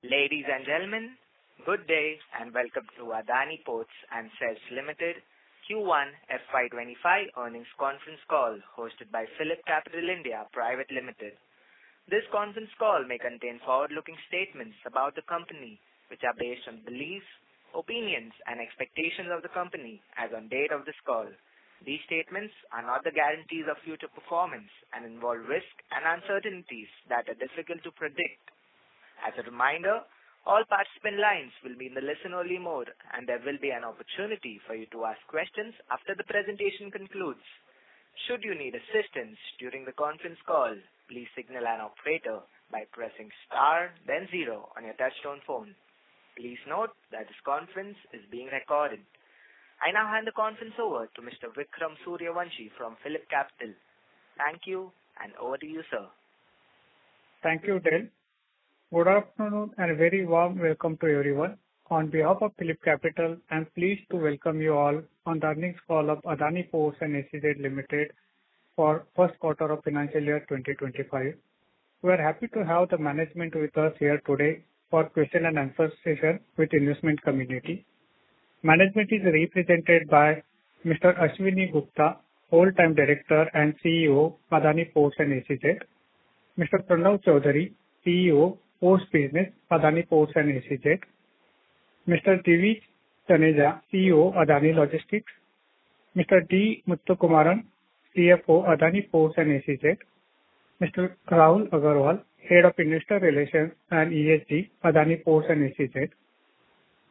Ladies and gentlemen, good day and welcome to AdaniPorts&SpecialEconomicZone Limited Q1 FY25 earnings conference call hosted by PhillipCapital India Private Limited. This conference call may contain forward-looking statements about the company which are based on beliefs, opinions and expectations of the company as on date of this call. These statements are not the guarantees of future performance and involve risks and uncertainties that are difficult to predict. As a reminder, all participant lines will be in the listen-only mode and there will be an opportunity for you to ask questions after the presentation concludes. Should you need assistance during the conference call, please signal an operator by pressing star then 0 on your touchtone phone. Please note that this conference is being recorded. I now hand the conference over to Mr. Vikram Suryavanshi from PhillipCapital. Thank you and over to you, sir. Thank you, Del. Good afternoon and a very warm welcome to everyone. On behalf of PhillipCapital, I am pleased to welcome you all on the earnings call of AdaniPorts&SpecialEconomicZone Limited for first quarter of financial year 2025. We are happy to have the management with us here today for question and answer session with investment community. Management is represented by Mr. Ashwini Gupta, Whole-Time Director and CEO, AdaniPorts&SpecialEconomicZone, Mr. Pranav Chaudhary, CEO, Post Business, AdaniPorts&SpecialEconomicZone, Mr. Divij Taneja, CEO, Adani Logistics, Mr. D. Muthukumaran, CFO, AdaniPorts&SpecialEconomicZone, Mr. Rahul Agarwal, Head of Investor Relations and ESG, AdaniPorts&SpecialEconomicZone.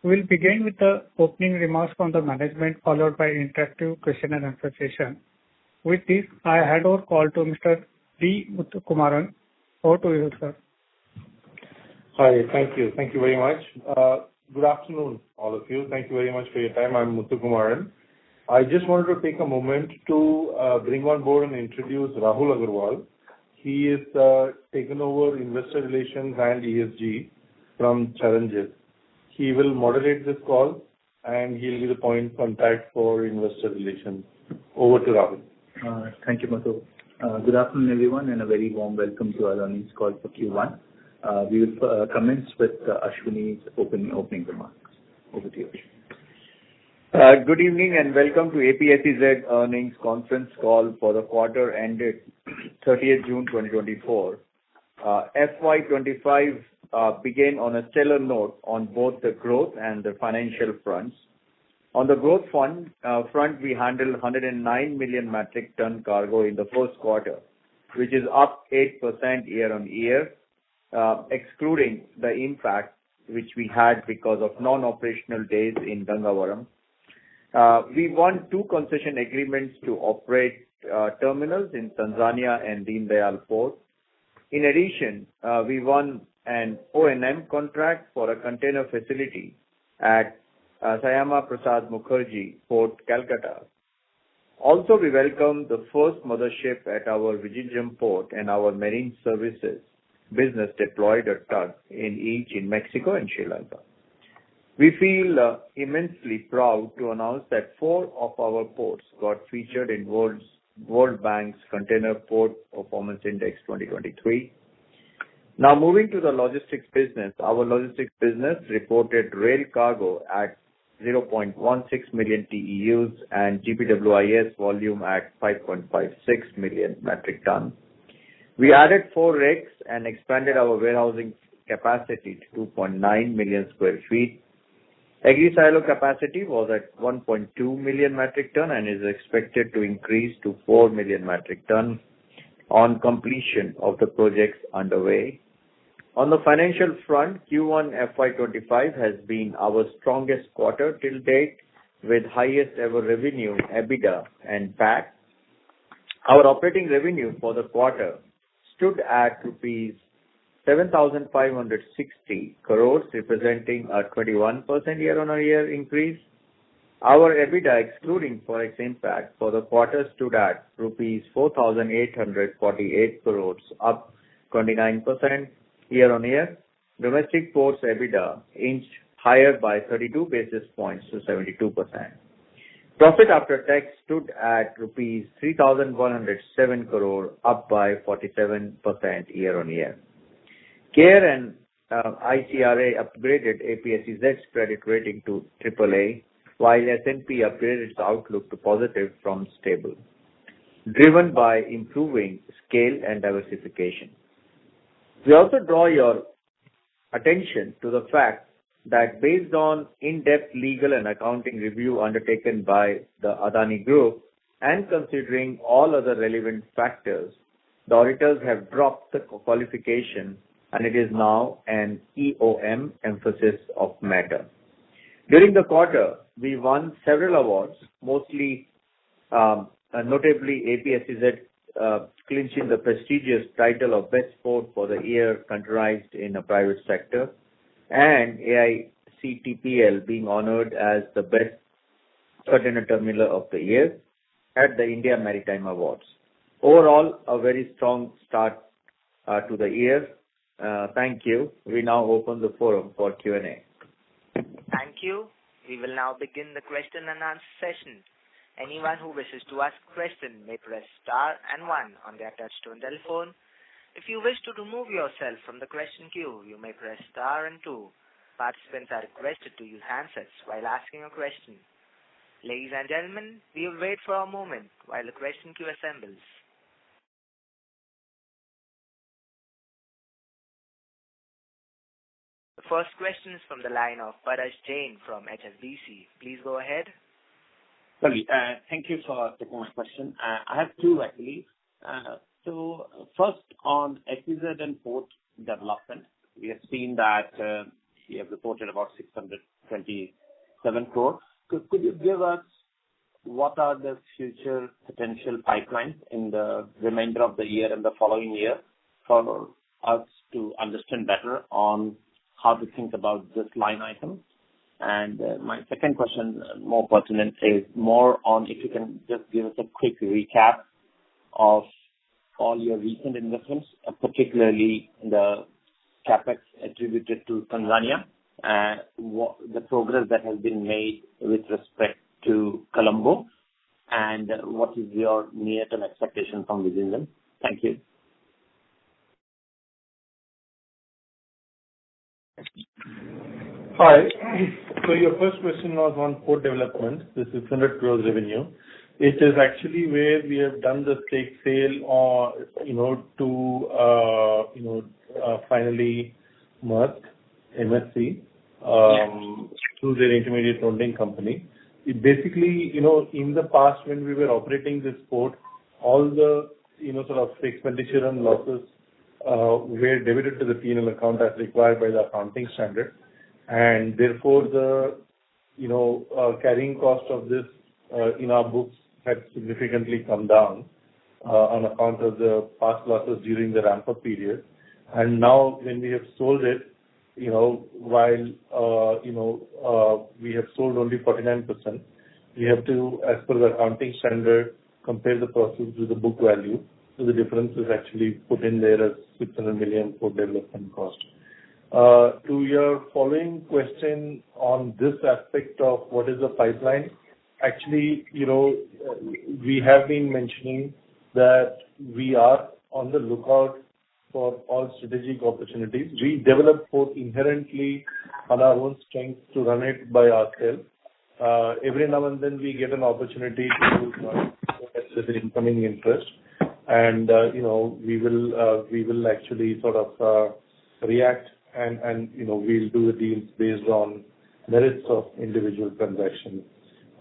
We will begin with the opening remarks from the management followed by interactive question and answer session. With this, I hand over call to Mr. D. Muthukumaran. Over to you, sir. Hi, thank you. Thank you very much. Good afternoon, all of you. Thank you very much for your time. I'm Muthukumaran. I just wanted to take a moment to bring on board and introduce Rahul Agarwal. He is taken over Investor Relations and ESG from Charanjit. He will moderate this call and he'll be the point of contact for Investor Relations. Over to Rahul. Thank you, Muthu. Good afternoon, everyone, and a very warm welcome to our earnings call for Q1. We will commence with Ashwini's opening remarks. Over to you. Good evening and welcome to APSEZ earnings conference call for the quarter ended 30th June 2024. FY25 began on a stellar note on both the growth and the financial fronts. On the growth front, we handled 109 million metric ton cargo in the first quarter, which is up 8% year on year, excluding the impact which we had because of non-operational days in Gangavaram. We won 2 concession agreements to operate terminals in Tanzania and Deen Dayal Port. In addition, we won an O&M contract for a container facility at Syama Prasad Mukherjee Port, Calcutta. Also, we welcomed the first mothership at our Vizhinjam Port and our marine services business deployed a tug in each in Mexico and Sri Lanka. We feel immensely proud to announce that 4 of our ports got featured in World Bank's Container Port Performance Index 2023. Now moving to the logistics business, our logistics business reported rail cargo at 0.16 million TEUs and GPWIS volume at 5.56 million metric ton. We added 4 rakes and expanded our warehousing capacity to 2.9 million square feet. Agri-silo capacity was at 1.2 million metric ton and is expected to increase to 4 million metric ton on completion of the projects underway. On the financial front, Q1 FY25 has been our strongest quarter till date with highest ever revenue, EBITDA and PAT. Our operating revenue for the quarter stood at rupees 7,560 crores, representing a 21% year-on-year increase. Our EBITDA excluding forex impact for the quarter stood at rupees 4,848 crores, up 29% year-on-year. Domestic ports EBITDA inched higher by 32 basis points to 72%. Profit after tax stood at rupees 3,107 crore, up by 47% year-on-year. Care and ICRA upgraded APSEZ's credit rating to AAA, while S&P upgraded its outlook to positive from stable, driven by improving scale and diversification. We also draw your attention to the fact that based on in-depth legal and accounting review undertaken by the Adani Group and considering all other relevant factors, the auditors have dropped the qualification and it is now an EOM, emphasis of matter. During the quarter, we won several awards, mostly notably APSEZ clinching the prestigious title of Best Port for the Year counterized in a private sector, and AICTPL being honored as the Best Container Terminal of the Year at the India Maritime Awards. Overall, a very strong start to the year. Thank you. We now open the forum for Q&A. Thank you. We will now begin the question and answer session. Anyone who wishes to ask a question may press star and 1 on their touchtone telephone. If you wish to remove yourself from the question queue, you may press star and 2. Participants are requested to use handsets while asking a question. Ladies and gentlemen, we will wait for a moment while the question queue assembles. The first question is from the line of Parash Jain from HSBC. Please go ahead. Sorry, thank you for taking my question. I have two actually. So first on SEZ and port development, we have seen that you have reported about 627 crore. Could you give us what are the future potential pipelines in the remainder of the year and the following year for us to understand better on how to think about this line item? And my second question, more pertinent, is more on if you can just give us a quick recap of all your recent investments, particularly the capex attributed to Tanzania, what the progress that has been made with respect to Colombo, and what is your near-term expectation from within them? Thank you. Hi. So your first question was on port development, the 600 crores revenue. It is actually where we have done the stake sale, finally Maersk, MSC, through their intermediate holding company. It basically, in the past when we were operating this port, all the, sort of expenditure and losses were debited to the P&L account as required by the accounting standard. And therefore the, carrying cost of this in our books had significantly come down on account of the past losses during the ramp-up period. And now when we have sold it, while we have sold only 49%, we have to, as per the accounting standard, compare the proceeds with the book value. So the difference is actually put in there as 600 million for development cost. To your following question on this aspect of what is the pipeline, actually, we have been mentioning that we are on the lookout for all strategic opportunities. We develop port inherently on our own strength to run it by ourselves. Every now and then we get an opportunity to with the incoming interest, and we will actually sort of react and we'll do the deals based on merits of individual transactions.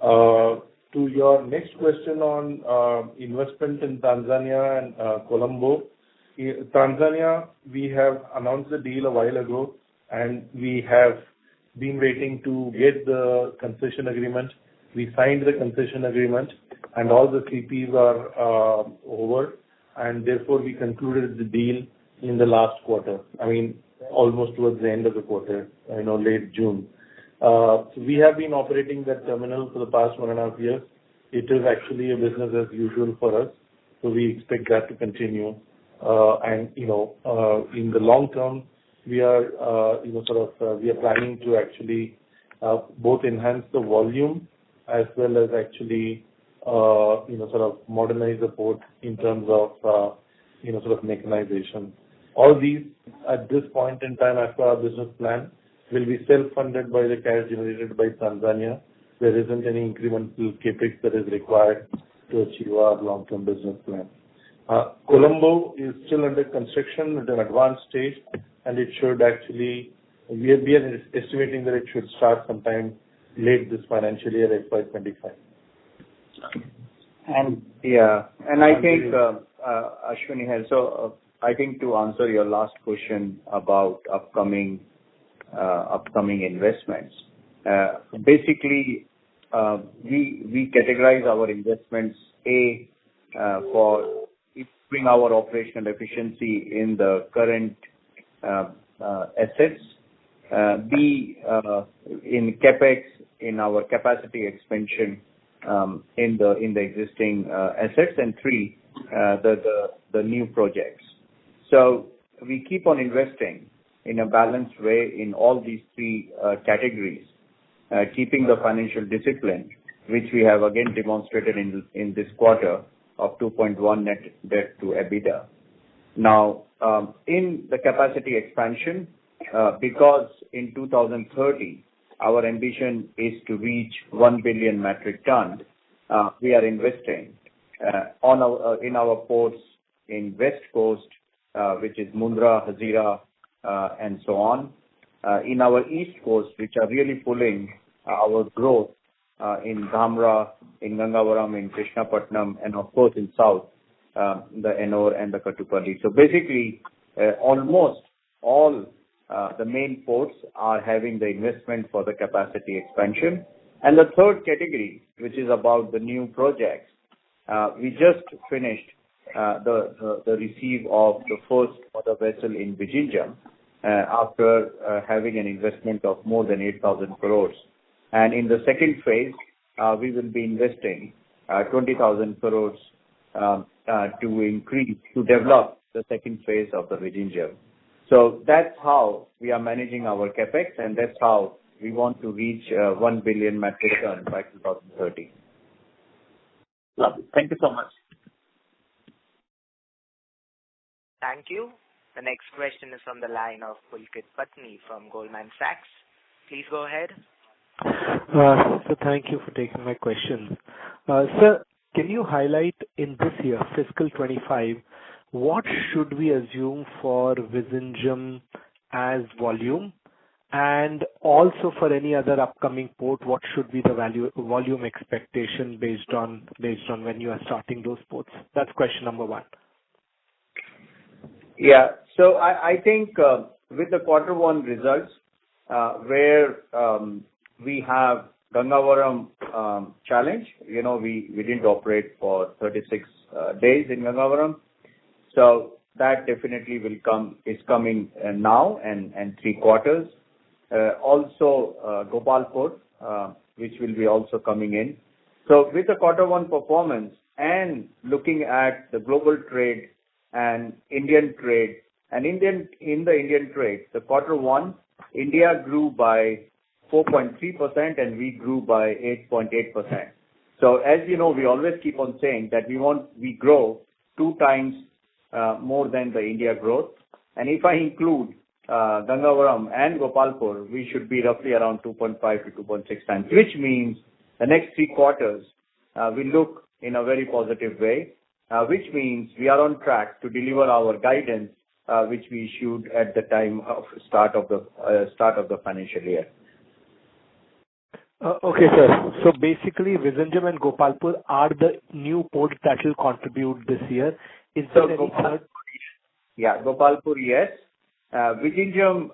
To your next question on investment in Tanzania and Colombo. Tanzania, we have announced the deal a while ago, and we have been waiting to get the concession agreement. We signed the concession agreement, and all the CPs are over, and therefore we concluded the deal in the last quarter. I mean, almost towards the end of the quarter, late June. So we have been operating that terminal for the past 1.5 years. It is actually a business as usual for us, so we expect that to continue. In the long term, we are, we are planning to actually both enhance the volume as well as actually, modernize the port in terms of, mechanization. All these, at this point in time, as per our business plan, will be self-funded by the cash generated by Tanzania. There isn't any incremental CapEx that is required to achieve our long-term business plan. Colombo is still under construction at an advanced stage, and it should actually, we are estimating that it should start sometime late this financial year, FY25. I think, Ashwini has, I think to answer your last question about upcoming investments, basically, we categorize our investments, for improving our operational efficiency in the current assets, B, in CapEx, in our capacity expansion, in the existing assets, and 3, the new projects. So we keep on investing in a balanced way in all these 3 categories, keeping the financial discipline, which we have again demonstrated in this quarter of 2.1 net debt to EBITDA. Now, in the capacity expansion, because in 2030, our ambition is to reach 1 billion metric ton, we are investing in our ports in West Coast, which is Mundra, Hazira, and so on. In our East Coast, which are really pulling our growth in Dhamra, in Gangavaram, in Krishnapatnam, and of course in South, the Ennore and the Kattupalli. So basically, almost all the main ports are having the investment for the capacity expansion. And the third category, which is about the new projects, we just finished the receive of the first mother vessel in Vizhinjam after having an investment of more than 8,000 crores. And in the second phase, we will be investing 20,000 crores to develop the second phase of the Vizhinjam. So that's how we are managing our capex, and that's how we want to reach 1 billion metric ton by 2030. Lovely. Thank you so much. Thank you. The next question is from the line of Pulkit Patni from Goldman Sachs. Please go ahead. So thank you for taking my question. Sir, can you highlight in this year, fiscal 25, what should we assume for Vizhinjam as volume? And also for any other upcoming port, what should be the volume expectation based on when you are starting those ports? That's question number 1. Yeah. So I think with the quarter 1 results, where we have Gangavaram challenge, we didn't operate for 36 days in Gangavaram. So that definitely is coming now and 3 quarters. Also Gopalpur, which will be also coming in. So with the quarter 1 performance and looking at the global trade and Indian trade, and in the Indian trade, the quarter 1, India grew by 4.3% and we grew by 8.8%. So as you know, we always keep on saying that we grow 2 times more than the India growth. And if I include Gangavaram and Gopalpur, we should be roughly around 2.5 to 2.6 times, which means the next 3 quarters will look in a very positive way, which means we are on track to deliver our guidance, which we issued at the time of start of the financial year. Okay, sir. So basically, Vizhinjam and Gopalpur are the new ports that will contribute this year. Is there any third? Yeah, Gopalpur, yes. Vizhinjam,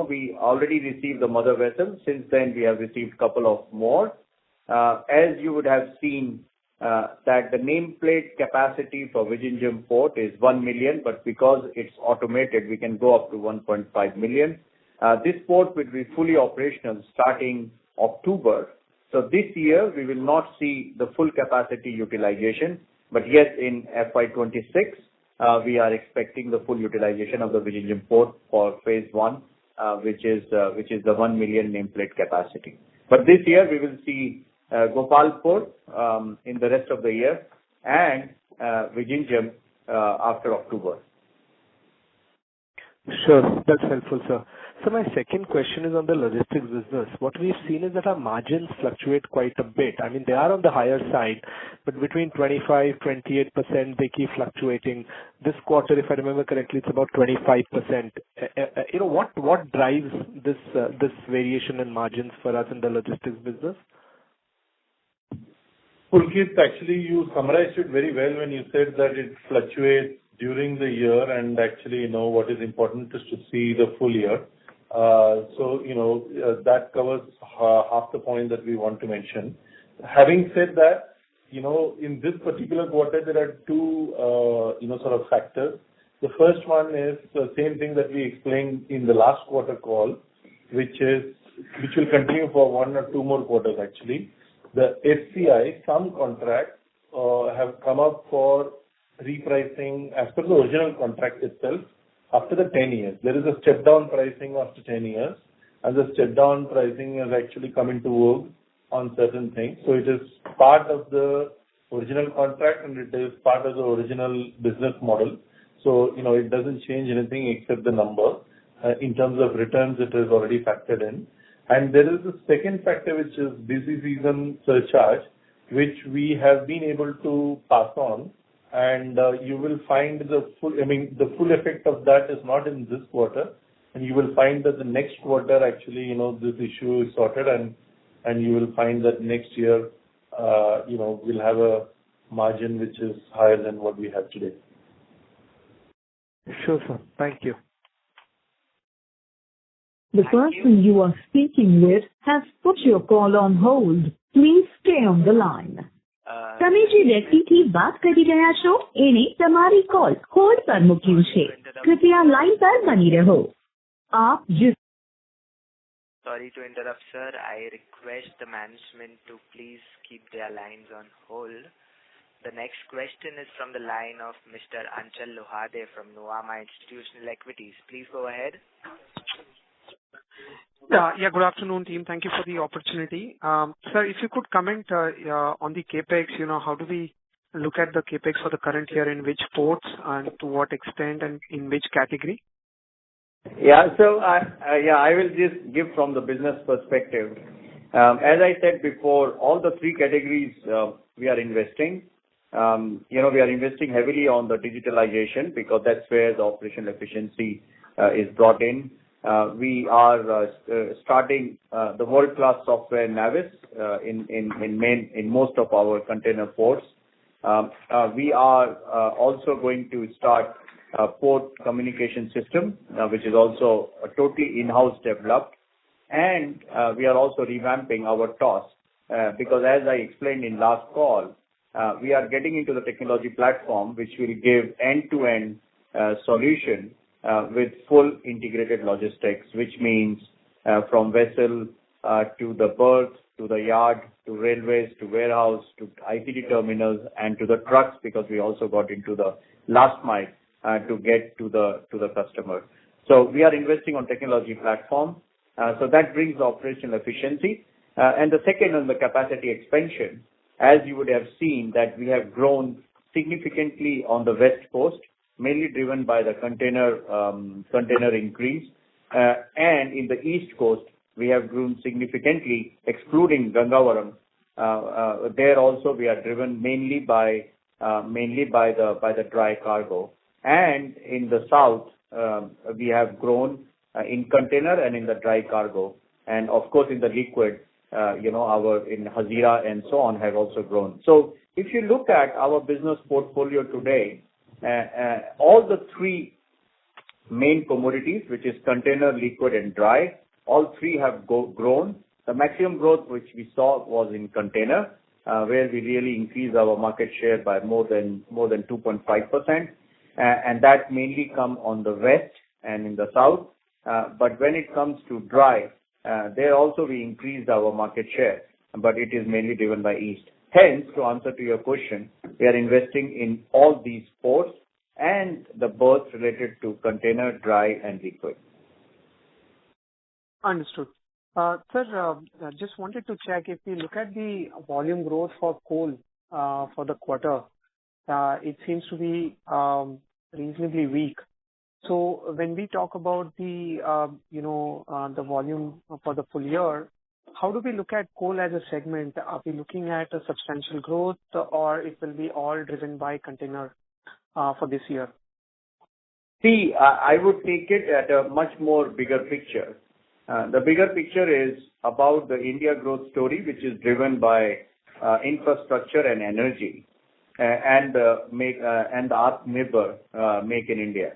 we already received the mother vessel. Since then, we have received a couple of more. As you would have seen, that the nameplate capacity for Vizhinjam port is 1 million, but because it's automated, we can go up to 1.5 million. This port will be fully operational starting October. So this year, we will not see the full capacity utilization, but yes, in FY26, we are expecting the full utilization of the Vizhinjam port for phase 1, which is the 1 million nameplate capacity. But this year, we will see Gopalpur in the rest of the year and Vizhinjam after October. Sure. That's helpful, sir. So my second question is on the logistics business. What we've seen is that our margins fluctuate quite a bit. I mean, they are on the higher side, but between 25, 28%, they keep fluctuating. This quarter, if I remember correctly, it's about 25%. What drives this variation in margins for us in the logistics business? Pulkit, actually, you summarized it very well when you said that it fluctuates during the year, and actually, what is important is to see the full year. That covers half the point that we want to mention. Having said that, in this particular quarter, there are two, sort of factors. The first one is the same thing that we explained in the last quarter call, which will continue for one or two more quarters, actually. The FCI, some contracts have come up for repricing as per the original contract itself after the 10 years. There is a step-down pricing after 10 years, and the step-down pricing has actually come into vogue on certain things. So it is part of the original contract, and it is part of the original business model. So, it doesn't change anything except the number. In terms of returns, it is already factored in. And there is a second factor, which is busy season surcharge, which we have been able to pass on. And you will find the full effect of that is not in this quarter. And you will find that the next quarter, actually, this issue is sorted, and you will find that next year, we'll have a margin which is higher than what we have today. Sure, sir. Thank you. The person you are speaking with has put your call on hold. Please stay on the line. તમે જે વ્યક્તિથી વાત કરી રહ્યા છો એને તમારી call hold પર મૂક્યું છે. કૃપયા લાઇન પર બની રહો. આપ जिस Sorry to interrupt, sir. I request the management to please keep their lines on hold. The next question is from the line of Mr. Anchal Lohade from Nuvama Institutional Equities. Please go ahead. Yeah, good afternoon, team. Thank you for the opportunity. Sir, if you could comment on the CapEx, how do we look at the CapEx for the current year, in which ports and to what extent and in which category? Yeah, so I will just give from the business perspective. As I said before, all the three categories we are investing. We are investing heavily on the digitalization because that's where the operational efficiency is brought in. We are starting the world-class software Navis in most of our container ports. We are also going to start a port communication system, which is also totally in-house developed. And we are also revamping our TOS because, as I explained in last call, we are getting into the technology platform which will give end-to-end solution with full integrated logistics, which means from vessel to the berth, to the yard, to railways, to warehouse, to ICD terminals, and to the trucks, because we also got into the last mile to get to the customer. So we are investing on technology platform. So that brings the operational efficiency. And the second on the capacity expansion, as you would have seen that we have grown significantly on the West Coast, mainly driven by the container increase. And in the East Coast, we have grown significantly, excluding Gangavaram. There also we are driven mainly by the dry cargo. And in the South, we have grown in container and in the dry cargo. And of course, in the liquid, our in Hazira and so on have also grown. So if you look at our business portfolio today, all the three main commodities, which is container, liquid, and dry, all three have grown. The maximum growth which we saw was in container, where we really increased our market share by more than 2.5%, and that mainly come on the west and in the south. But when it comes to dry, there also we increased our market share, but it is mainly driven by east. Hence, to answer to your question, we are investing in all these ports and the berths related to container, dry, and liquid. Understood. Sir, I just wanted to check, if we look at the volume growth for coal for the quarter, it seems to be reasonably weak. So when we talk about the the volume for the full year, how do we look at coal as a segment? Are we looking at a substantial growth, or it will be all driven by container for this year? See, I would take it at a much more bigger picture. The bigger picture is about the India growth story, which is driven by infrastructure and energy, and the Atmanirbhar Make in India.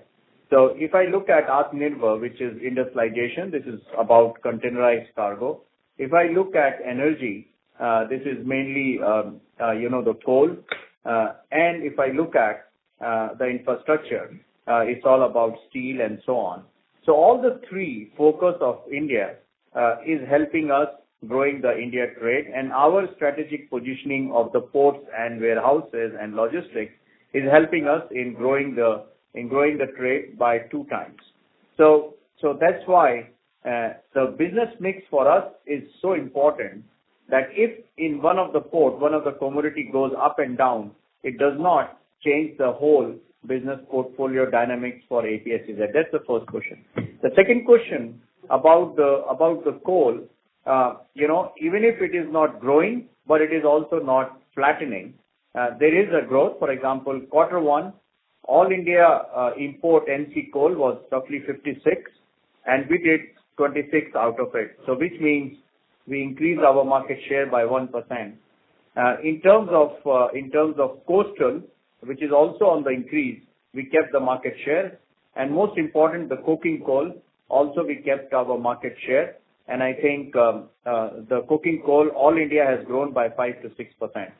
So if I look at Atmanirbhar, which is industrialization, this is about containerized cargo. If I look at energy, this is mainly the coal, and if I look at the infrastructure, it's all about steel and so on. So all the three focus of India is helping us growing the India trade, and our strategic positioning of the ports and warehouses and logistics is helping us in growing the trade by 2 times. So that's why the business mix for us is so important that if in one of the port, one of the commodity goes up and down, it does not change the whole business portfolio dynamics for APSEZ. That's the first question. The second question about the coal, even if it is not growing, but it is also not flattening, there is a growth. For example, Q1, all India import NC coal was roughly 56, and we did 26 out of it. So which means we increased our market share by 1%. In terms of coastal, which is also on the increase, we kept the market share. And most important, the coking coal, also we kept our market share. And I think the coking coal, all India has grown by 5 to 6%.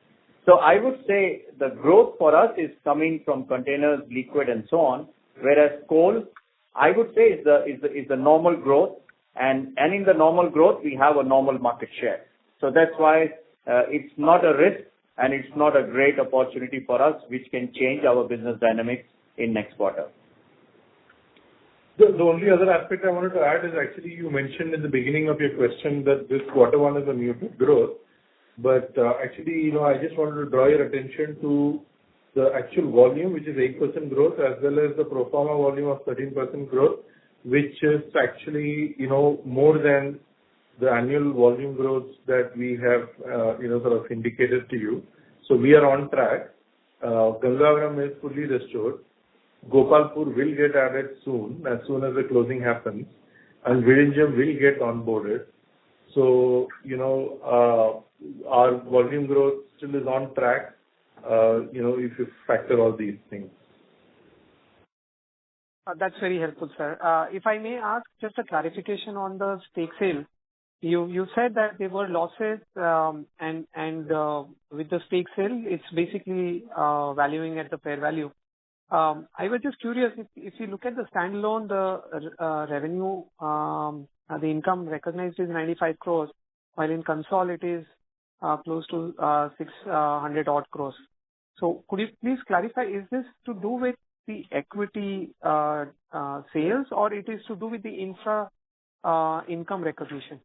So I would say the growth for us is coming from containers, liquid, and so on, whereas coal, I would say, is the normal growth. And in the normal growth, we have a normal market share. So that's why it's not a risk, and it's not a great opportunity for us, which can change our business dynamics in next quarter. The only other aspect I wanted to add is actually you mentioned in the beginning of your question that this Q1 is a muted growth. But actually, I just wanted to draw your attention to the actual volume, which is 8% growth, as well as the pro forma volume of 13% growth, which is actually, more than the annual volume growth that we have, sort of indicated to you. So we are on track. Gangavaram is fully restored. Gopalpur will get added soon as the closing happens, and Vizhinjam will get onboarded. So, our volume growth still is on track, if you factor all these things. That's very helpful, sir. If I may ask just a clarification on the stake sale. You said that there were losses, and with the stake sale, it's basically valuing at the fair value. I was just curious, if you look at the standalone, the revenue, the income recognized is 95 crores, while in ConCall it is close to 600 odd crores. So could you please clarify, is this to do with the equity sales, or it is to do with the infra income recognition?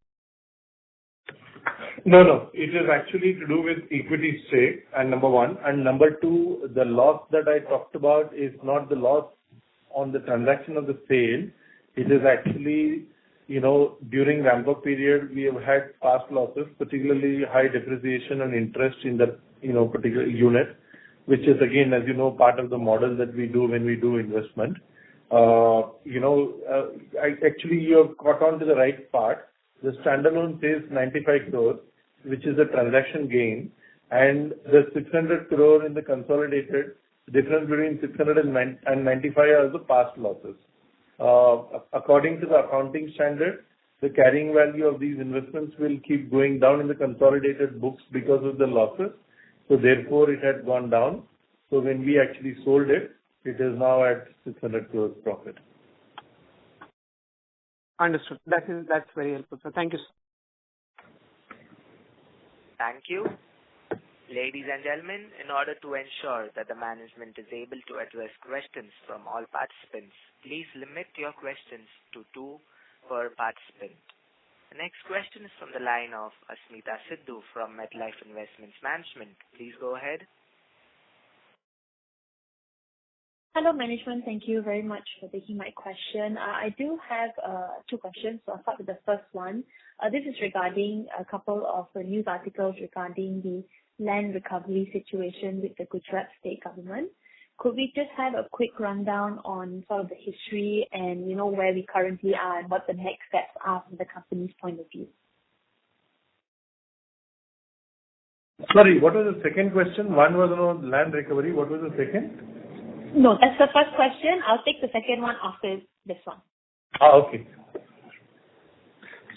No. It is actually to do with equity stake, and number one. And number two, the loss that I talked about is not the loss on the transaction of the sale. It is actually, during ramp-up period, we have had past losses, particularly high depreciation and interest in that, particular unit, which is, again, as you know, part of the model that we do when we do investment. Actually, you have caught on to the right part. The standalone says 95 crores, which is a transaction gain, and the 600 crore in the consolidated, difference between 600 and 95 are the past losses. According to the accounting standard, the carrying value of these investments will keep going down in the consolidated books because of the losses. So therefore, it had gone down. So when we actually sold it, it is now at 600 crores profit. Understood. That's very helpful, sir. Thank you, sir. Thank you. Ladies and gentlemen, in order to ensure that the management is able to address questions from all participants, please limit your questions to 2 per participant. The next question is from the line of Asmita Sidhu from MetLife Investments Management. Please go ahead. Hello, management. Thank you very much for taking my question. I do have two questions. So I'll start with the first one. This is regarding a couple of news articles regarding the land recovery situation with the Gujarat state government. Could we just have a quick rundown on sort of the history and, where we currently are and what the next steps are from the company's point of view? Sorry, what was the second question? One was on land recovery. What was the second? No, that's the first question. I'll take the second one after this one. Okay.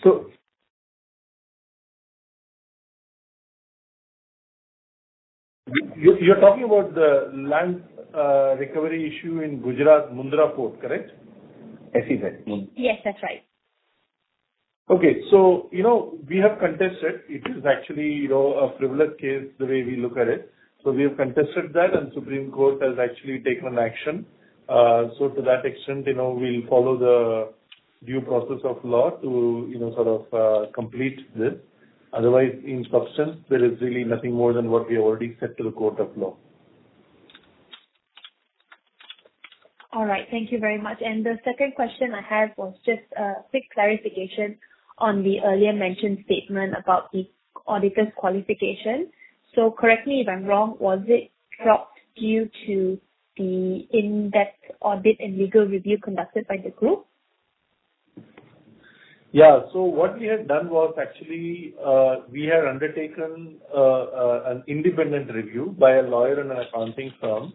So, you're talking about the land recovery issue in Gujarat, Mundra Port, correct? SEZ. Yes, that's right. Okay, so, we have contested. It is actually, a frivolous case the way we look at it. So we have contested that, and Supreme Court has actually taken an action. So to that extent, we'll follow the due process of law to, complete this. Otherwise, in substance, there is really nothing more than what we have already said to the court of law. All right. Thank you very much. And the second question I had was just a quick clarification on the earlier mentioned statement about the auditor's qualification. So correct me if I'm wrong, was it dropped due to the in-depth audit and legal review conducted by the group? Yeah, so what we had done was actually we had undertaken an independent review by a lawyer and an accounting firm,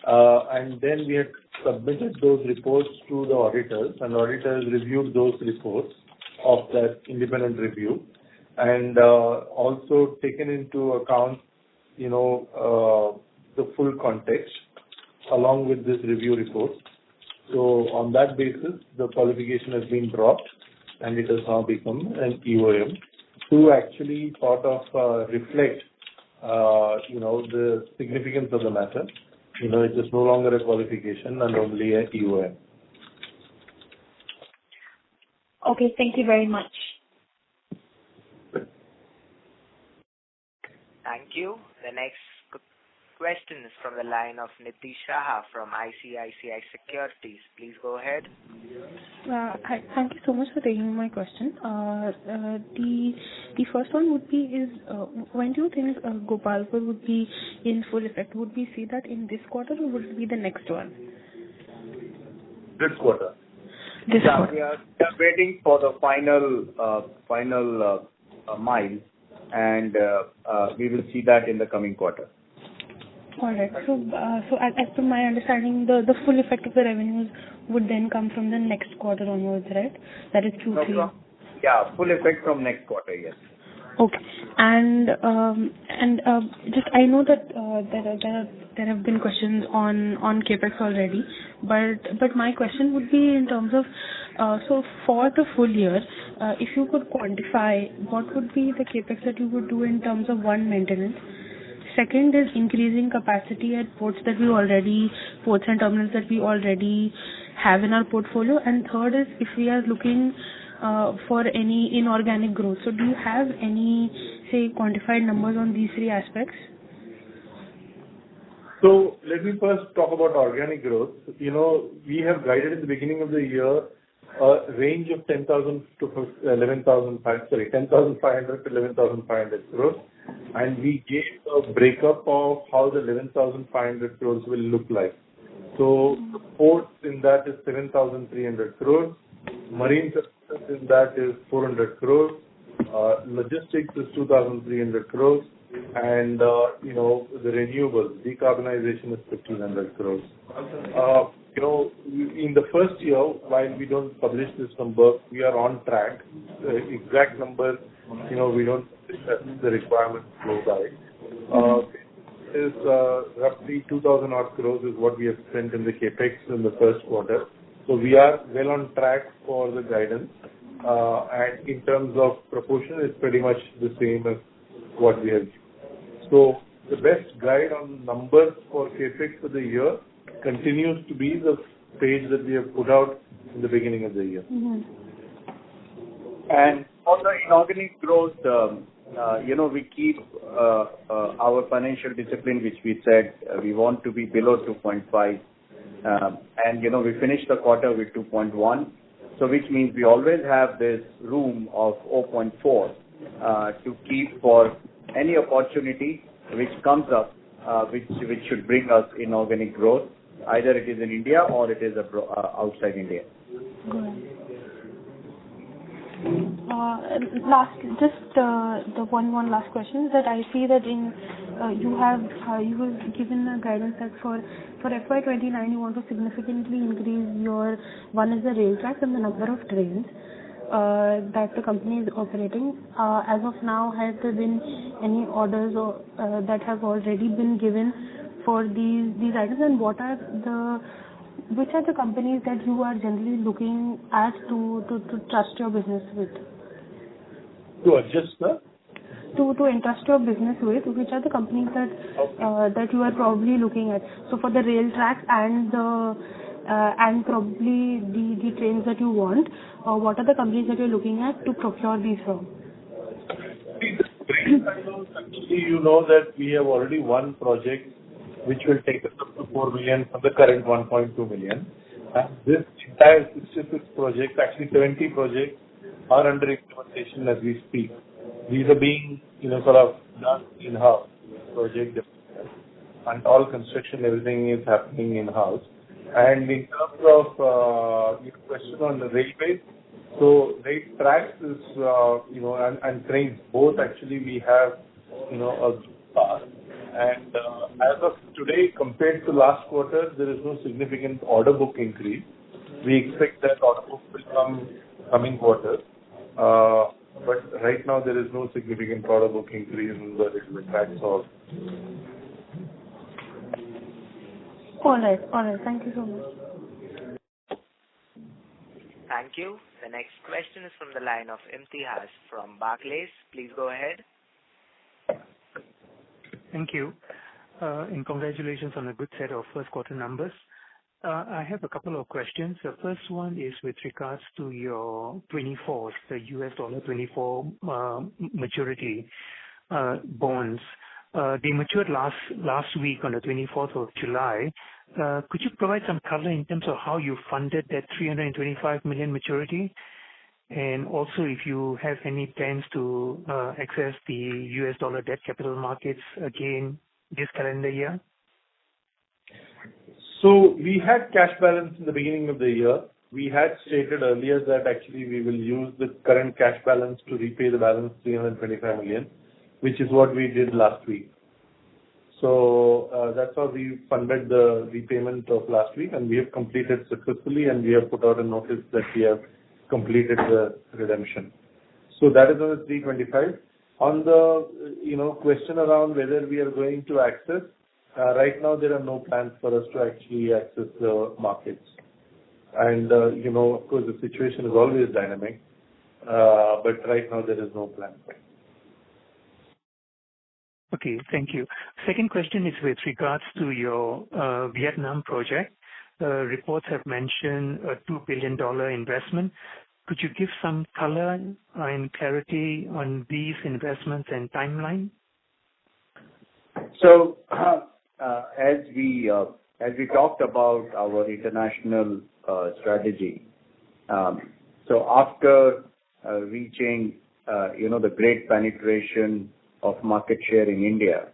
and then we had submitted those reports to the auditors, and auditors reviewed those reports of that independent review, and also taken into account, the full context along with this review report. So on that basis, the qualification has been dropped, and it has now become an EOM to actually sort of reflect, the significance of the matter. It is no longer a qualification and only an EOM. Okay, thank you very much. Thank you. The next question is from the line of Niti Shah from ICICI Securities. Please go ahead. Hi. Thank you so much for taking my question. The first one would be when do you think Gopalpur would be in full effect? Would we see that in this quarter or would it be the next one? This quarter. This quarter. We are waiting for the final mile, and we will see that in the coming quarter. All right. So as per my understanding, the full effect of the revenues would then come from the next quarter onwards, right? That is Q3. Yeah, full effect from next quarter, yes. Okay. And just I know that there have been questions on capex already, but my question would be in terms of so for the full year, if you could quantify what would be the capex that you would do in terms of one, maintenance. Second is increasing capacity at ports and terminals that we already have in our portfolio. And third is if we are looking for any inorganic growth. So do you have any, say, quantified numbers on these three aspects? So let me first talk about organic growth. We have guided in the beginning of the year a range of 10,000 to 10,500 to 11,500 crores, and we gave a breakup of how the 11,500 crores will look like. So the ports in that is 7,300 crores, marine services in that is 400 crores, logistics is 2,300 crores, and the renewables, decarbonization is 1,500 crores. In the first year, while we don't publish this number, we are on track. The exact number, we don't the requirements flow by. Is roughly 2,000 odd crores is what we have spent in the capex in the first quarter. So we are well on track for the guidance. And in terms of proportion, it's pretty much the same as what we have. So the best guide on numbers for capex for the year continues to be the page that we have put out in the beginning of the year. Mm-hmm. And on the inorganic growth, we keep our financial discipline, which we said we want to be below 2.5. And, we finished the quarter with 2.1, so which means we always have this room of 0.4 to keep for any opportunity which comes up, which should bring us inorganic growth, either it is in India or it is outside India. The one last question is that I see that you have given a guidance that for FY29 you want to significantly increase one is the rail tracks and the number of trains that the company is operating. As of now, has there been any orders that have already been given for these items, and which are the companies that you are generally looking at to trust your business with? To adjust to entrust your business with, which are the companies that you are probably looking at? So for the rail tracks and probably the trains that you want, what are the companies that you're looking at to procure these from? Actually, you know that we have already one project which will take us up to 4 million from the current 1.2 million. And this entire 66 projects, actually 70 projects, are under implementation as we speak. These are being, sort of done in-house, project development, and all construction, everything is happening in-house. And in terms of your question on the railways, so rail tracks is, and trains, both actually we have, a path. And as of today, compared to last quarter, there is no significant order book increase. We expect that order book will come coming quarters. But right now, there is no significant order book increase in the railway tracks or. All right. Thank you so much. Thank you. The next question is from the line of Imtihaz from Barclays. Please go ahead. Thank you. And congratulations on a good set of first quarter numbers. I have a couple of questions. The first one is with regards to your 24s, the US dollar 24 maturity bonds. They matured last week on the 24th of July. Could you provide some color in terms of how you funded that 325 million maturity? And also if you have any plans to access the US dollar debt capital markets again this calendar year? So we had cash balance in the beginning of the year. We had stated earlier that actually we will use the current cash balance to repay the balance 325 million, which is what we did last week. So that's how we funded the repayment of last week, and we have completed successfully, and we have put out a notice that we have completed the redemption. So that is on the 325. On the question around whether we are going to access, right now there are no plans for us to actually access the markets. And of course the situation is always dynamic, but right now there is no plan. Okay, thank you. Second question is with regards to your Vietnam project. Reports have mentioned a $2 billion investment. Could you give some color and clarity on these investments and timeline? So, as we talked about our international strategy, so after reaching the great penetration of market share in India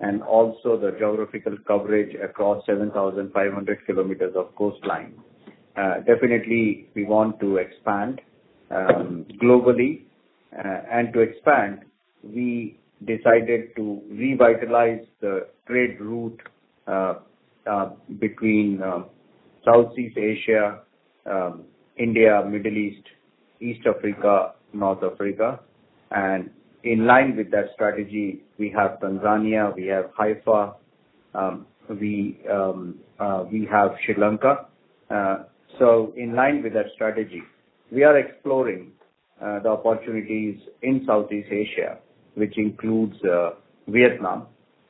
and also the geographical coverage across 7,500 kilometers of coastline, definitely we want to expand globally, and to expand we decided to revitalize the trade route between Southeast Asia, India, Middle East, East Africa, North Africa. And in line with that strategy, we have Tanzania, we have Haifa, we have Sri Lanka. So in line with that strategy, we are exploring the opportunities in Southeast Asia, which includes Vietnam.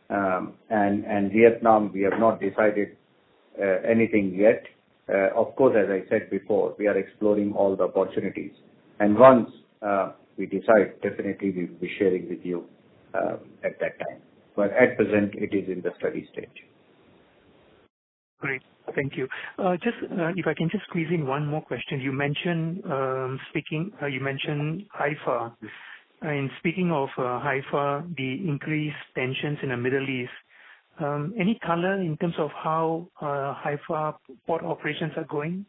And Vietnam, we have not decided anything yet. Of course, as I said before, we are exploring all the opportunities. And once we decide, definitely we will be sharing with you at that time. But at present, it is in the study stage. Great. Thank you. Just if I can just squeeze in one more question. You mentioned Haifa. And speaking of Haifa, the increased tensions in the Middle East, any color in terms of how Haifa port operations are going?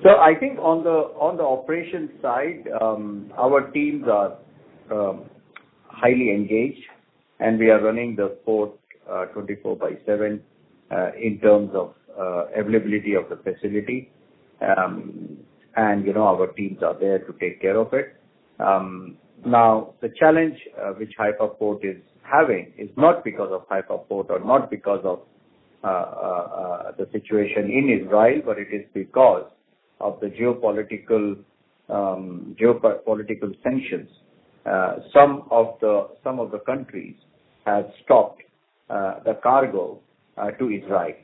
So I think on the operations side, our teams are highly engaged, and we are running the port 24/7 in terms of availability of the facility. And, our teams are there to take care of it. Now, the challenge which Haifa Port is having is not because of Haifa Port or not because of the situation in Israel, but it is because of the geopolitical sanctions. Some of the countries have stopped the cargo to Israel.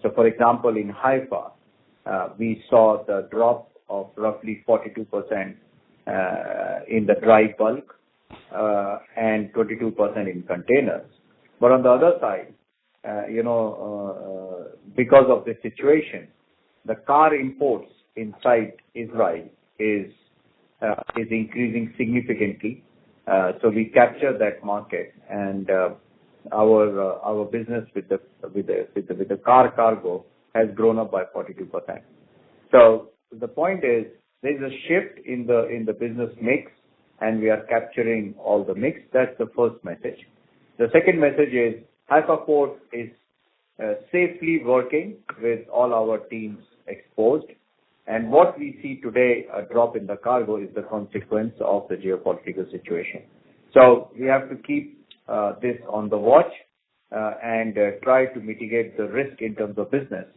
So, for example, in Haifa, we saw the drop of roughly 42% in the dry bulk and 22% in containers. But on the other side, because of this situation, the car imports inside Israel is increasing significantly. So we capture that market, and our business with the car cargo has grown up by 42%. So the point is, there is a shift in the business mix, and we are capturing all the mix. That's the first message. The second message is Haifa Port is safely working with all our teams exposed. And what we see today, a drop in the cargo, is the consequence of the geopolitical situation. So we have to keep this on the watch and try to mitigate the risk in terms of business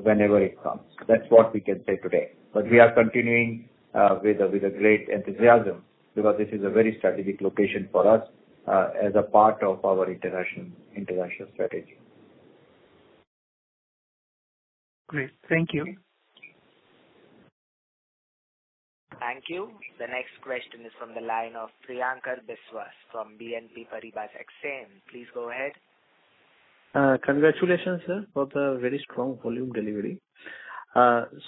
whenever it comes. That's what we can say today. But we are continuing with a great enthusiasm, because this is a very strategic location for us as a part of our international strategy. Great. Thank you. Thank you. The next question is from the line of Priyankar Biswas from BNP Paribas Exane. Please go ahead. Congratulations, sir, for the very strong volume delivery.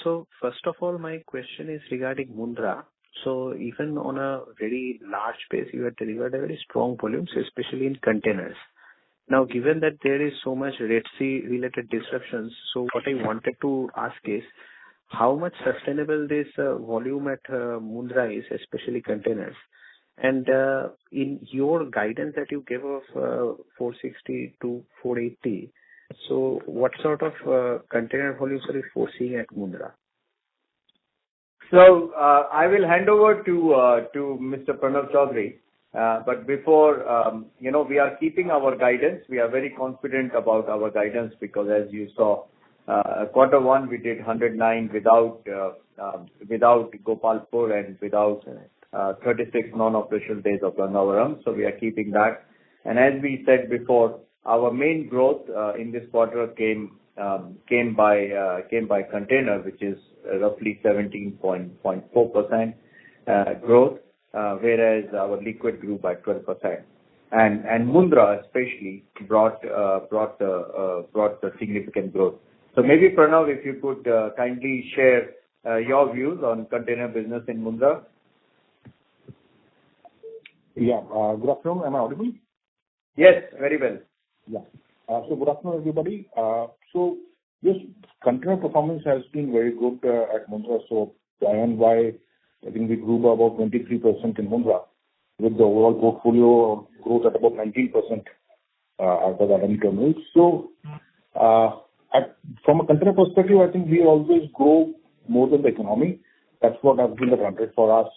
So first of all, my question is regarding Mundra. So even on a very large base, you have delivered a very strong volumes, especially in containers. Now, given that there is so much Red Sea related disruptions, so what I wanted to ask is, how much sustainable this volume at Mundra is, especially containers? And in your guidance that you gave of 460 to 480, so what sort of container volumes are you foreseeing at Mundra? So I will hand over to Mr. Pranav Chaudhary. But before, we are keeping our guidance. We are very confident about our guidance because, as you saw, quarter one we did 109 without Gopalpur and without 36 non-operational days of Gangavaram. So we are keeping that. And as we said before, our main growth in this quarter came by container, which is roughly 17.4% growth, whereas our liquid grew by 12%. And Mundra especially brought the significant growth. So maybe Pranav, if you could kindly share your views on container business in Mundra. Yeah. Good afternoon. Am I audible? Yes, very well. Yeah. So good afternoon, everybody. So this container performance has been very good at Mundra. So Y-on-Y, I think we grew by about 23% in Mundra, with the overall portfolio growth at about 19% at the Adani terminals. So from a container perspective, I think we always grow more than the economy. That's what has been the run rate for us.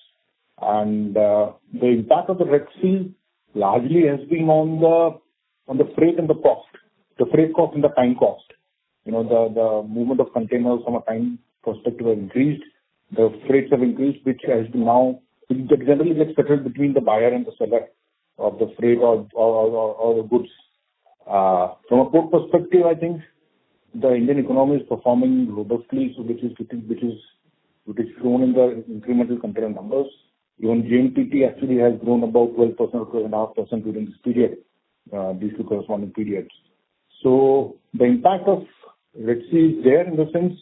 And the impact of the Red Sea largely has been on the freight and the cost, the freight cost and the time cost. The movement of containers from a time perspective has increased. The freights have increased, which has been now, it generally gets settled between the buyer and the seller of the freight or the goods. From a port perspective, I think the Indian economy is performing robustly, so which is shown in the incremental container numbers. Even JNPT actually has grown about 12% or 12.5% during this period. these two corresponding periods. So the impact of Red Sea is there in the sense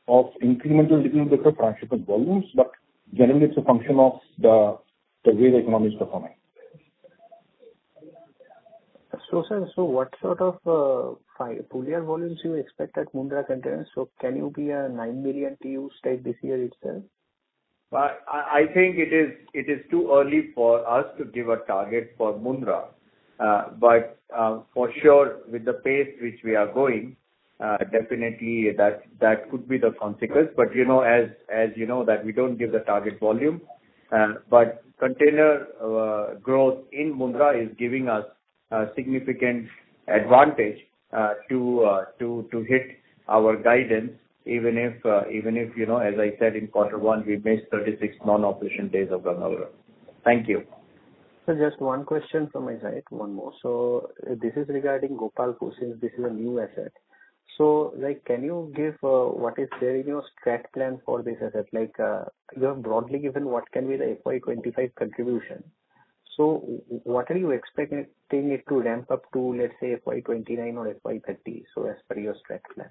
of incremental little bit of transshipment volumes, but generally it's a function of the way the economy is performing. So, sir, what sort of full year volumes you expect at Mundra containers? So, can you be a 9 million TEUs type this year itself? I think it is too early for us to give a target for Mundra, but for sure, with the pace which we are going, definitely that could be the consequence. But as you know that we don't give the target volume, but container growth in Mundra is giving us a significant advantage to hit our guidance, even if as I said in Q1 we missed 36 non-operation days of Gangavaram. Thank you. So just one question from my side, one more. So this is regarding Gopalpur, since this is a new asset. So, can you give what is there in your strat plan for this asset? You have broadly given what can be the FY25 contribution. So, what are you expecting it to ramp up to, let's say, FY29 or FY30? So, as per your strat plan.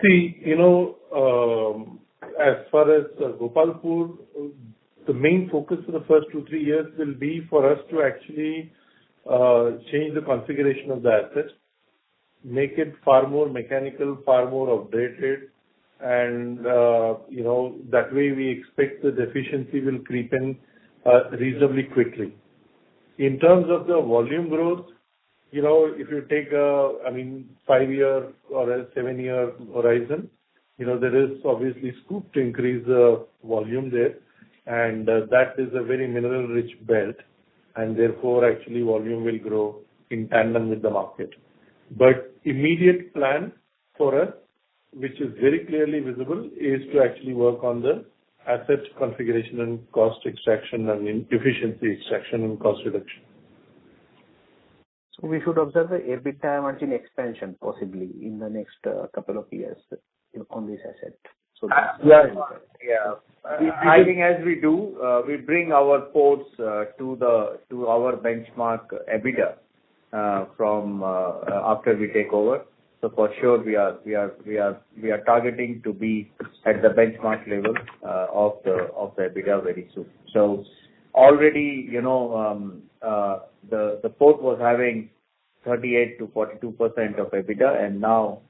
See, as far as Gopalpur, the main focus for the first 2-3 years will be for us to actually change the configuration of the asset, make it far more mechanical, far more updated, and that way we expect the efficiency will creep in reasonably quickly. In terms of the volume growth, if you take a 5-year or a 7-year horizon, there is obviously scope to increase the volume there, and that is a very mineral-rich belt, and therefore actually volume will grow in tandem with the market. But immediate plan for us, which is very clearly visible, is to actually work on the asset configuration and cost extraction and efficiency extraction and cost reduction. So we should observe the EBITDA margin expansion possibly in the next couple of years on this asset. So I think as we do, we bring our ports to our benchmark EBITDA from after we take over. So for sure we are targeting to be at the benchmark level of the EBITDA very soon. So already the port was having 38 to 42% of EBITDA, and now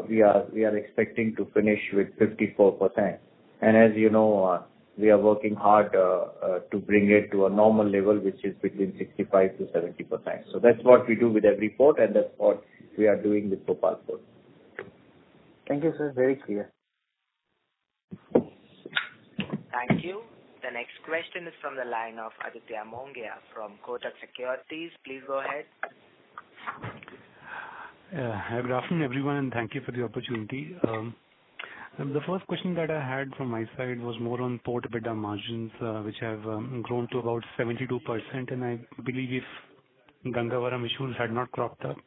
we are expecting to finish with 54%. And as you know, we are working hard to bring it to a normal level, which is between 65 to 70%. So that's what we do with every port, and that's what we are doing with Gopalpur. Thank you, sir. Very clear. Thank you. The next question is from the line of Aditya Mongia from Kotak Securities. Please go ahead. Good afternoon, everyone, and thank you for the opportunity. The first question that I had from my side was more on port EBITDA margins, which have grown to about 72%, and I believe if Gangavaram issues had not cropped up,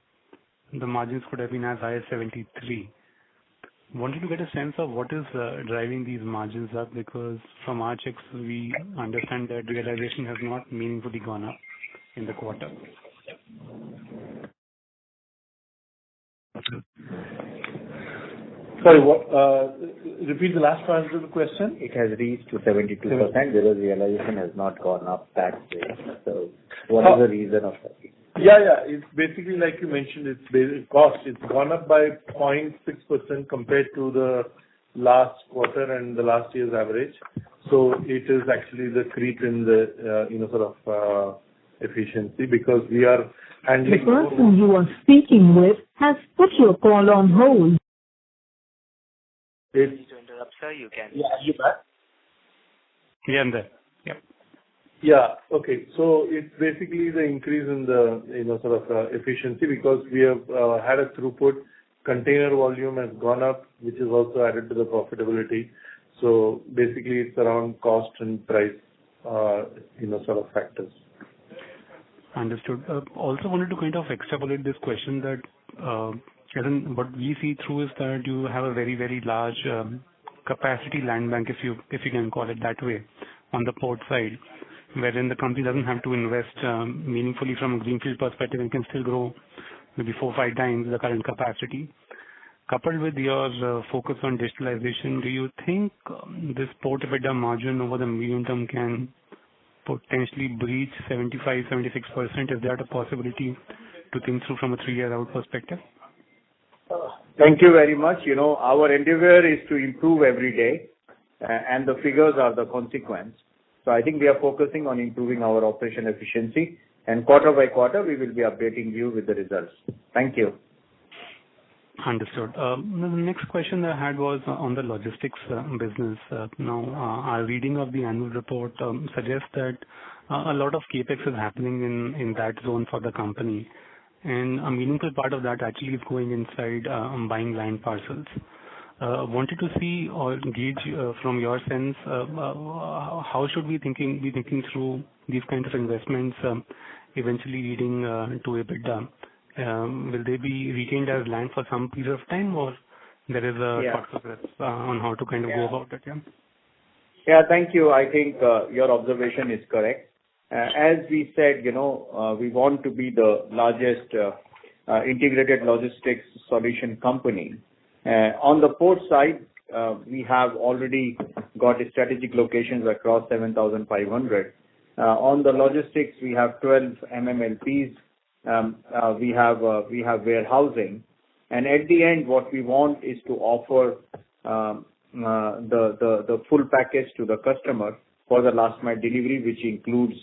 the margins could have been as high as 73. Wanted to get a sense of what is driving these margins up, because from our checks we understand that realization has not meaningfully gone up in the quarter. Sorry, repeat the last part of the question. It has reached to 72%, whereas realization has not gone up that way. So what is the reason of that? Yeah. It's basically like you mentioned, it's basic cost. It's gone up by 0.6% compared to the last quarter and the last year's average. So it is actually the creep in the efficiency, because we are handling. The person you are speaking with has put your call on hold. Sorry to interrupt, sir. You can. Yeah, are you back? Yeah, I'm there. Yep. Yeah. Okay. So it's basically the increase in the efficiency, because we have had a throughput. Container volume has gone up, which is also added to the profitability. So basically, it's around cost and price, factors. Understood. Also wanted to kind of extrapolate this question that what we see through is that you have a very, very large capacity land bank, if you can call it that way, on the port side, wherein the company doesn't have to invest meaningfully from a greenfield perspective and can still grow maybe 4-5 times the current capacity. Coupled with your focus on digitalization, do you think this port EBITDA margin over the medium term can potentially breach 75-76%? Is that a possibility to think through from a 3-year out perspective? Thank you very much. Our endeavor is to improve every day, and the figures are the consequence. So I think we are focusing on improving our operation efficiency, and quarter by quarter we will be updating you with the results. Thank you. Understood. The next question I had was on the logistics business. Now, our reading of the annual report suggests that a lot of capex is happening in that zone for the company, and a meaningful part of that actually is going inside buying land parcels. Wanted to see or gauge from your sense how should we be thinking through these kinds of investments eventually leading to EBITDA. Will they be retained as land for some period of time, or there is a thought process on how to kind of go about it? Yeah, thank you. I think your observation is correct. As we said, we want to be the largest integrated logistics solution company. On the port side, we have already got strategic locations across 7,500. On the logistics, we have 12 MMLPs. We have warehousing, and at the end, what we want is to offer the full package to the customer for the last mile delivery, which includes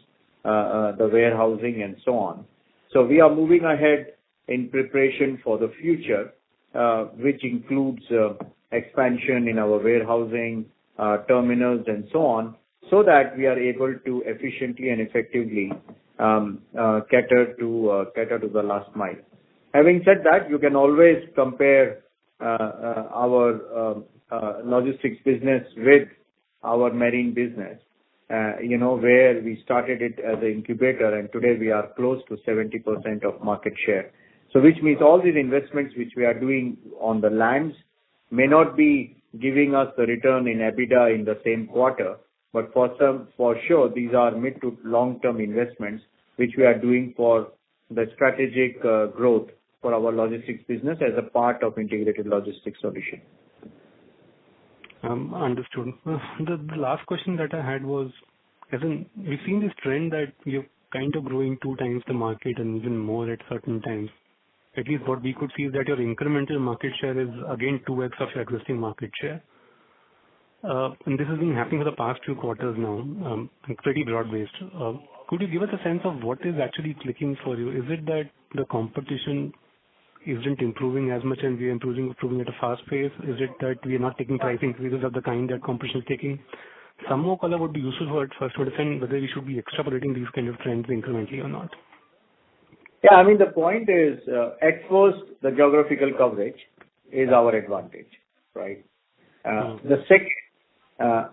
the warehousing and so on. So we are moving ahead in preparation for the future, which includes expansion in our warehousing, terminals, and so on, so that we are able to efficiently and effectively cater to the last mile. Having said that, you can always compare our logistics business with our marine business, where we started it as an incubator, and today we are close to 70% of market share. So which means all these investments which we are doing on the lands may not be giving us the return in EBITDA in the same quarter, but for sure, these are mid to long-term investments which we are doing for the strategic growth for our logistics business as a part of integrated logistics solution. Understood. The last question that I had was, we've seen this trend that you're kind of growing 2 times the market and even more at certain times. At least what we could see is that your incremental market share is again 2x of your existing market share. And this has been happening for the past few quarters now, pretty broad-based. Could you give us a sense of what is actually clicking for you? Is it that the competition isn't improving as much and we are improving at a fast pace? Is it that we are not taking price increases of the kind that competition is taking? Some more color would be useful for us to understand whether we should be extrapolating these kind of trends incrementally or not. Yeah, I mean, the point is, at first, the geographical coverage is our advantage, right? The second,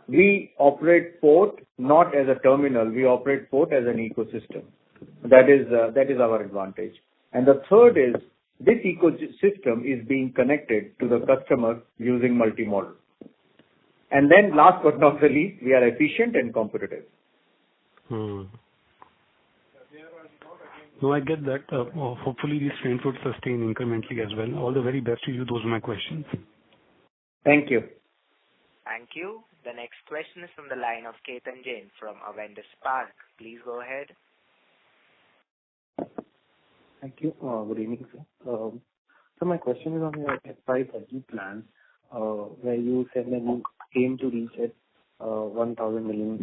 we operate port not as a terminal, we operate port as an ecosystem. That is our advantage. And the third is, this ecosystem is being connected to the customer using multimodal. And then last but not the least, we are efficient and competitive. No, I get that. Hopefully these trends would sustain incrementally as well. All the very best to you. Those are my questions. Thank you. Thank you. The next question is from the line of Ketan Jain from Avendus Spark. Please go ahead. Thank you. Good evening, sir. So my question is on your FY30 plans, where you said that you aim to reach at 1,000 million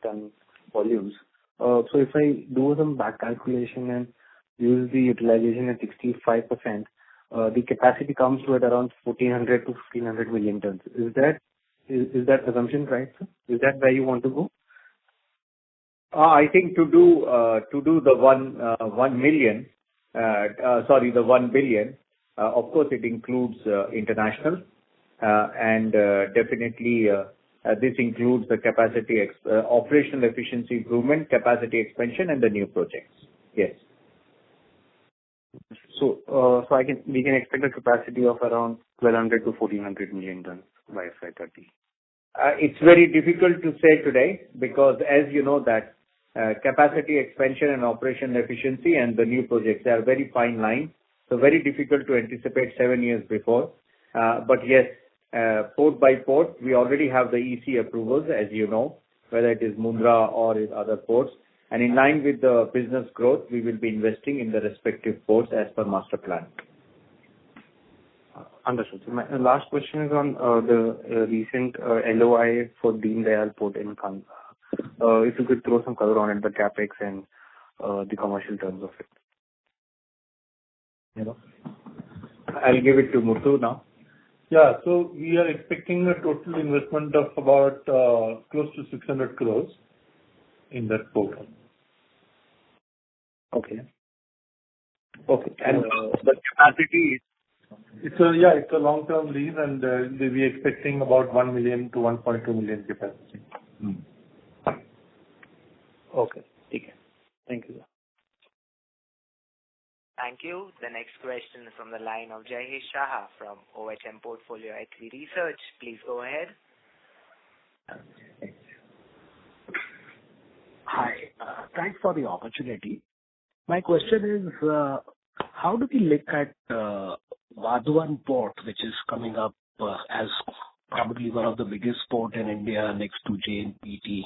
ton volumes. So if I do some back calculation and use the utilization at 65%, the capacity comes to at around 1,400 to 1,500 million tons. Is that assumption right, sir? Is that where you want to go? I think to do the 1 billion, of course it includes international, and definitely this includes the capacity operational efficiency improvement, capacity expansion, and the new projects. Yes. So we can expect a capacity of around 1,200 to 1,400 million tons by FY30. It's very difficult to say today because, as you know, that capacity expansion and operational efficiency and the new projects. They are very fine line, so very difficult to anticipate 7 years before. But yes, port by port, we already have the EC approvals, as you know, whether it is Mundra or is other ports. And in line with the business growth, we will be investing in the respective ports as per master plan. Understood. So my last question is on the recent LOI for Deen Dayal Port in Kandla. If you could throw some color on it, the capex and the commercial terms of it. You know, I'll give it to Muthu now. Yeah, so we are expecting a total investment of about close to 600 crores in that port. Okay. Okay. And the capacity, it's a long-term lease, and we're expecting about 1 million to 1.2 million capacity. Okay. Okay. Thank you. Thank you. The next question is from the line of Jayesh Shah from OHM Portfolio Equity Research. Please go ahead. Hi. Thanks for the opportunity. My question is, how do we look at Vadhavan Port, which is coming up as probably one of the biggest port in India next to JNPT?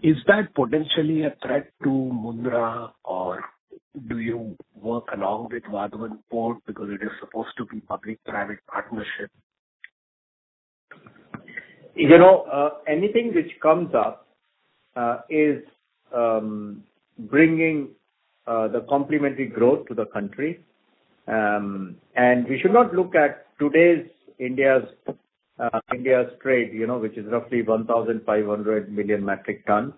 Is that potentially a threat to Mundra, or do you work along with Vadhavan Port because it is supposed to be public-private partnership? You know, anything which comes up is bringing the complementary growth to the country. And we should not look at today's India's trade, you know, which is roughly 1,500 million metric tons.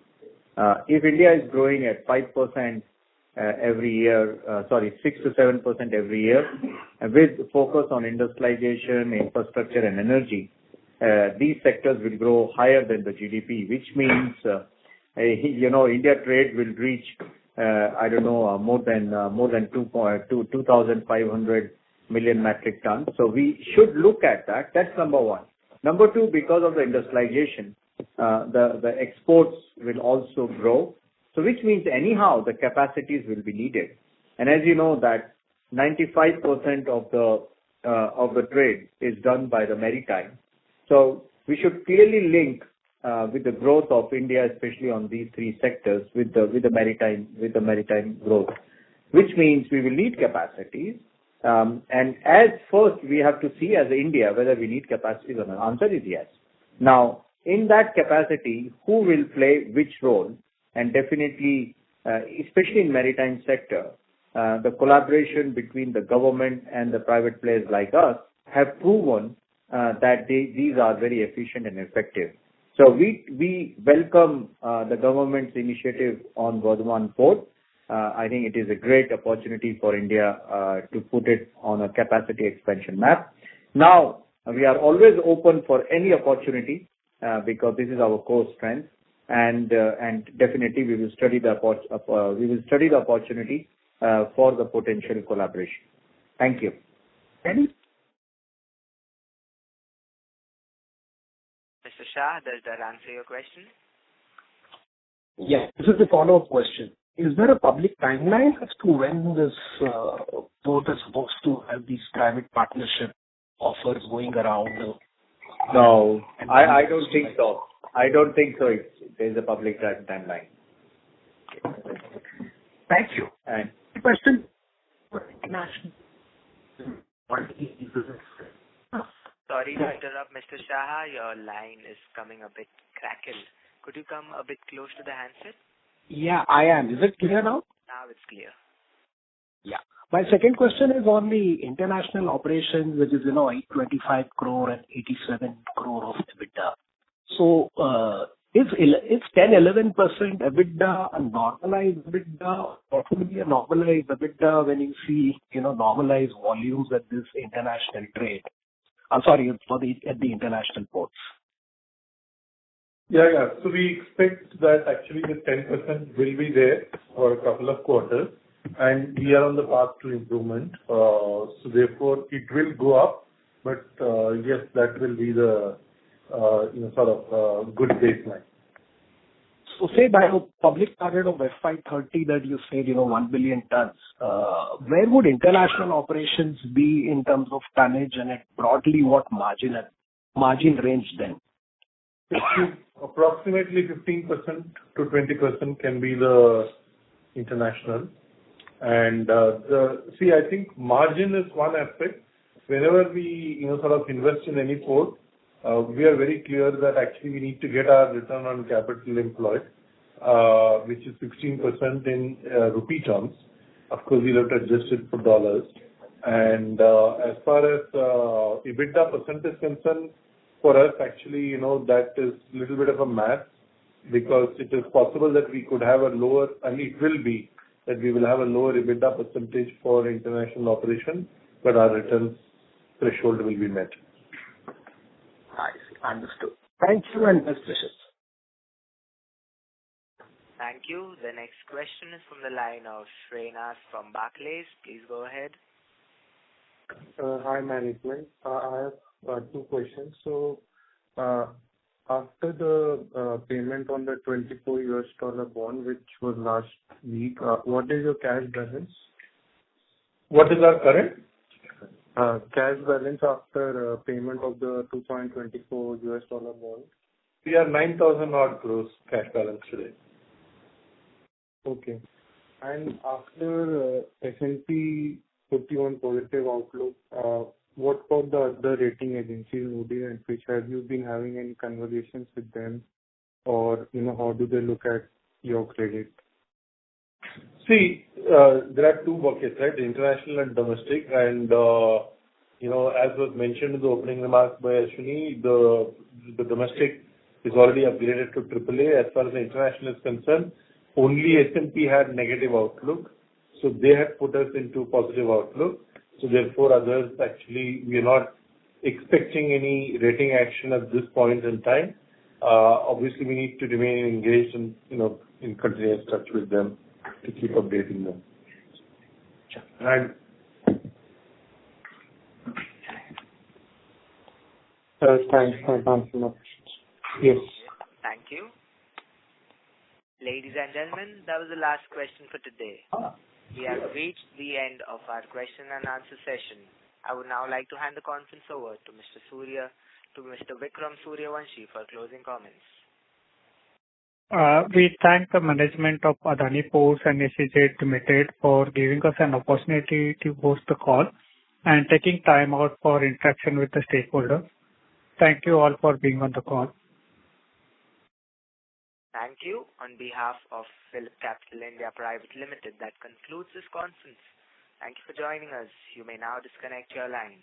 If India is growing at 5% every year, 6 to 7% every year, with focus on industrialization, infrastructure, and energy, these sectors will grow higher than the GDP, which means, you know, India trade will reach, more than 2,500 million metric tons. So we should look at that. That's number one. Number two, because of the industrialization, the exports will also grow. So which means anyhow the capacities will be needed. And as you know that 95% of the trade is done by the maritime. So we should clearly link with the growth of India, especially on these three sectors, with the maritime growth, which means we will need capacities. And as first we have to see as India whether we need capacities or not. Answer is yes. Now, in that capacity, who will play which role? And definitely, especially in maritime sector, the collaboration between the government and the private players like us have proven that these are very efficient and effective. So we welcome the government's initiative on Vadhavan Port. I think it is a great opportunity for India to put it on a capacity expansion map. Now, we are always open for any opportunity because this is our core strength, and definitely we will study the opportunity for the potential collaboration. Thank you. Mr. Shah, does that answer your question? Yes. This is a follow-up question. Is there a public timeline as to when this port is supposed to have these private partnership offers going around? No, I don't think so. I don't think so. There is a public timeline. Thank you. And question. Sorry to interrupt, Mr. Shah. Your line is coming a bit crackled. Could you come a bit close to the handset? Yeah, I am. Is it clear now? Now it's clear. Yeah. My second question is on the international operations, which is, 825 crore and 87 crore of EBITDA. So, is 10-11% EBITDA a normalized EBITDA, or could be a normalized EBITDA when you see, normalized volumes at this international trade? I'm sorry, at the international ports. Yeah. So we expect that actually the 10% will be there for a couple of quarters, and we are on the path to improvement. So therefore, it will go up, but yes, that will be the sort of good baseline. So say by a public target of FY30 that you said, 1 billion tons, where would international operations be in terms of tonnage and at broadly what margin range then? Approximately 15% to 20% can be the international. And I think margin is one aspect. Whenever we sort of invest in any port, we are very clear that actually we need to get our return on capital employed, which is 16% in rupee terms. Of course, we'll have to adjust it for dollars. And as far as EBITDA percent is concerned, for us, actually, that is a little bit of a math, because it is possible that we could have a lower, and it will be that we will have a lower EBITDA percentage for international operation, but our returns threshold will be met. I see. Understood. Thank you and best wishes. Thank you. The next question is from the line of Srinath from Barclays. Please go ahead. Hi, management. I have two questions. So, after the payment on the $24 bond, which was last week, what is your cash balance? What is our current? Cash balance after payment of the $2.24 bond. We are 9,000 odd crores cash balance today. Okay. And after S&P put you on positive outlook, what about the other rating agencies, Moody's and Fitch? Have you been having any conversations with them, or how do they look at your credit? See, there are two buckets, right? The international and domestic. And as was mentioned in the opening remarks by Ashwini, the domestic is already upgraded to AAA. As far as the international is concerned, only S&P had negative outlook, so they had put us into positive outlook. So therefore, others actually, we are not expecting any rating action at this point in time. Obviously, we need to remain engaged and in continuous touch with them to keep updating them. And thanks for answering my questions. Yes. Thank you. Ladies and gentlemen, that was the last question for today. We have reached the end of our question and answer session. I would now like to hand the conference over to Mr. Vikram Suryavanshi for closing comments. We thank the management of Adani Ports and SEZ Limited for giving us an opportunity to host the call and taking time out for interaction with the stakeholders. Thank you all for being on the call. Thank you. On behalf of PhillipCapital India Private Limited, that concludes this conference. Thank you for joining us. You may now disconnect your lines.